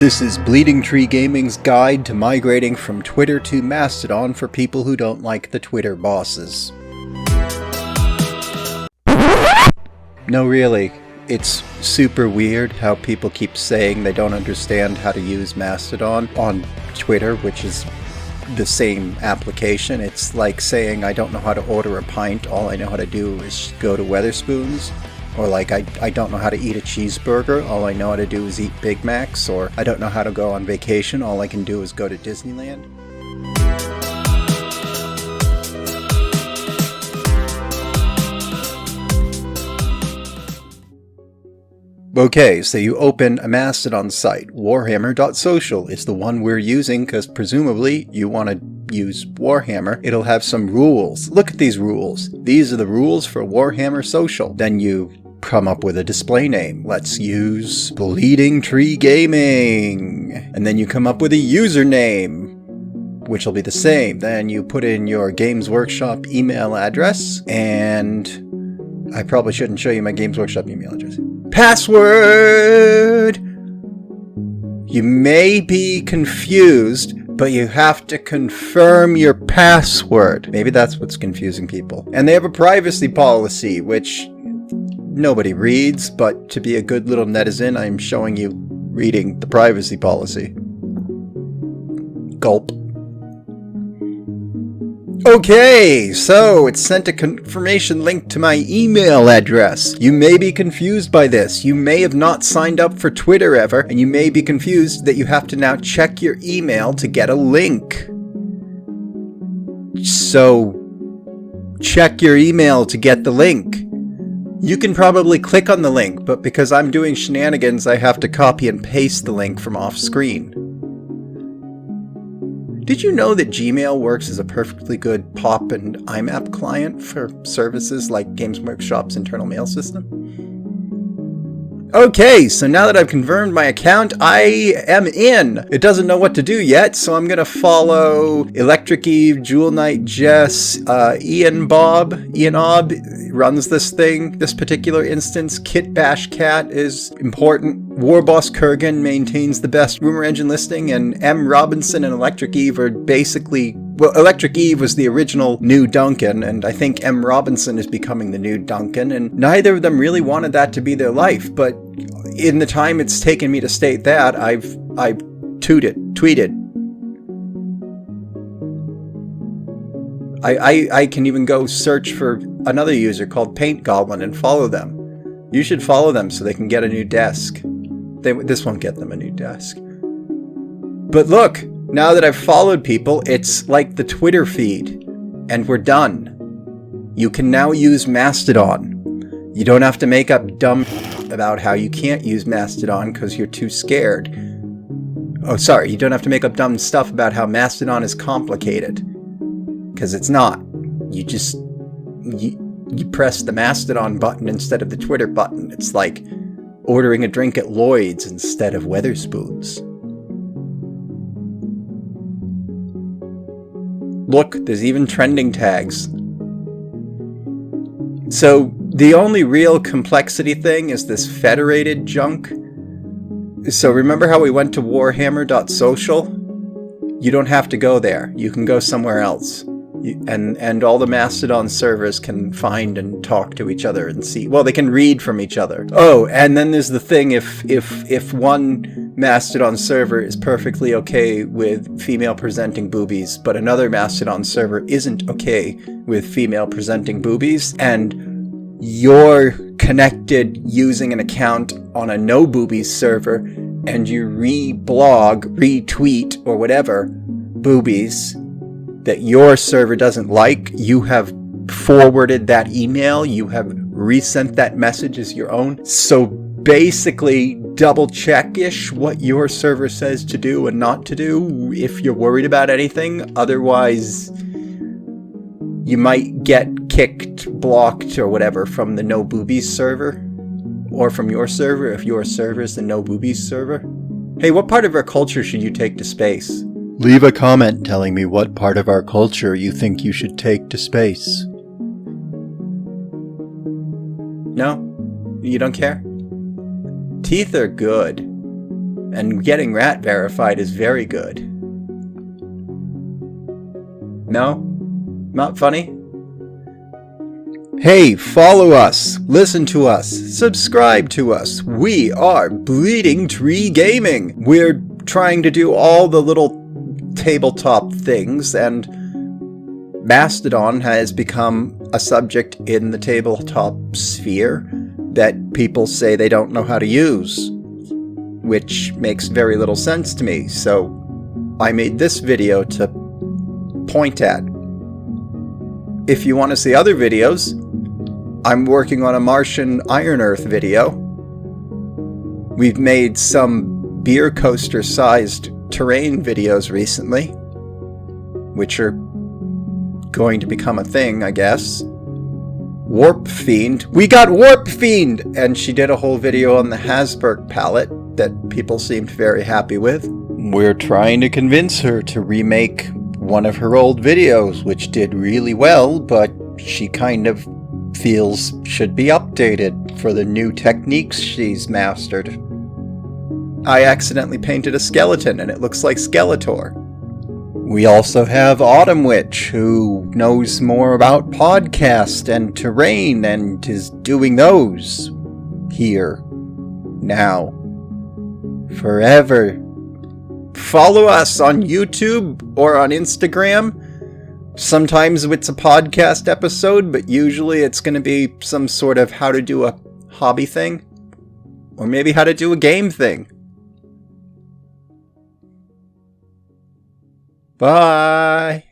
This is Bleeding Tree Gaming's guide to migrating from Twitter to Mastodon for people who don't like the Twitter bosses. No, really, it's super weird how people keep saying they don't understand how to use Mastodon on Twitter, which is the same application. It's like saying I don't know how to order a pint, all I know how to do is go to Wetherspoons. Or like, I don't know how to eat a cheeseburger, all I know how to do is eat Big Macs. Or I don't know how to go on vacation, all I can do is go to Disneyland. Okay, so you open a Mastodon site. Warhammer.social is the one we're using because presumably you want to use Warhammer. It'll have some rules. Look at these rules. These are the rules for Warhammer Social. Then you come up with a display name. Let's use Bleeding Tree Gaming. And then you come up with a username, which will be the same. Then you put in your Games Workshop email address, and I probably shouldn't show you my Games Workshop email address. Password! You may be confused, but you have to confirm your password. Maybe that's what's confusing people. And they have a privacy policy, which nobody reads, but to be a good little netizen, I'm showing you reading the privacy policy. Gulp. Okay, so it sent a confirmation link to my email address. You may be confused by this. You may have not signed up for Twitter ever, and you may be confused that you have to now check your email to get a link. So, check your email to get the link. You can probably click on the link, but because I'm doing shenanigans, I have to copy and paste the link from off screen. Did you know that Gmail works as a perfectly good POP and IMAP client for services like Games Workshop's internal mail system? Okay, so now that I've confirmed my account, I am in. It doesn't know what to do yet, so I'm gonna follow Electric Eve, Jewel Knight Jess, Ian Bob runs this thing, this particular instance. Kit Bash Cat is important. Warboss Kurgan maintains the best rumor engine listing, and M. Robinson and Electric Eve are basically... Well, Electric Eve was the original new Duncan, and I think M. Robinson is becoming the new Duncan, and neither of them really wanted that to be their life, but in the time it's taken me to state that, I've tweeted. I can even go search for another user called Paint Goblin and follow them. You should follow them so they can get a new desk. This won't get them a new desk. But look, now that I've followed people, it's like the Twitter feed, and we're done. You can now use Mastodon. You don't have to make up dumb about how you can't use Mastodon because you're too scared. Oh, sorry, you don't have to make up dumb stuff about how Mastodon is complicated. Because it's not. You just... You press the Mastodon button instead of the Twitter button. It's like ordering a drink at Lloyd's instead of Wetherspoons. Look, there's even trending tags. So, the only real complexity thing is this federated junk. So remember how we went to warhammer.social? You don't have to go there. You can go somewhere else. And all the Mastodon servers can find and talk to each other and see. Well, they can read from each other. Oh, and then there's the thing, if one Mastodon server is perfectly okay with female presenting boobies, but another Mastodon server isn't okay with female presenting boobies, and you're connected using an account on a no boobies server, and you reblog, retweet, or whatever, boobies that your server doesn't like, you have forwarded that email, you have resent that message as your own. So basically, double check-ish what your server says to do and not to do if you're worried about anything. Otherwise, you might get kicked, blocked, or whatever from the no boobies server. Or from your server if your server is the no boobies server. Hey, what part of our culture should you take to space? Leave a comment telling me what part of our culture you think you should take to space. No? You don't care? Teeth are good. And getting Rat verified is very good. No? Not funny? Hey, follow us, listen to us, subscribe to us. We are Bleeding Tree Gaming. We're trying to do all the little tabletop things, and Mastodon has become a subject in the tabletop sphere that people say they don't know how to use, which makes very little sense to me. So I made this video to point at. If you want to see other videos, I'm working on a Martian Iron Earth video. We've made some beer coaster sized terrain videos recently, which are going to become a thing, I guess. Warp Fiend. We got Warp Fiend! And she did a whole video on the Hasberg palette that people seemed very happy with. We're trying to convince her to remake one of her old videos, which did really well, but she kind of feels should be updated for the new techniques she's mastered. I accidentally painted a skeleton and it looks like Skeletor. We also have Autumn Witch, who knows more about podcast and terrain and is doing those here, now, forever. Follow us on YouTube or on Instagram. Sometimes it's a podcast episode, but usually it's going to be some sort of how to do a hobby thing, or maybe how to do a game thing. Bye.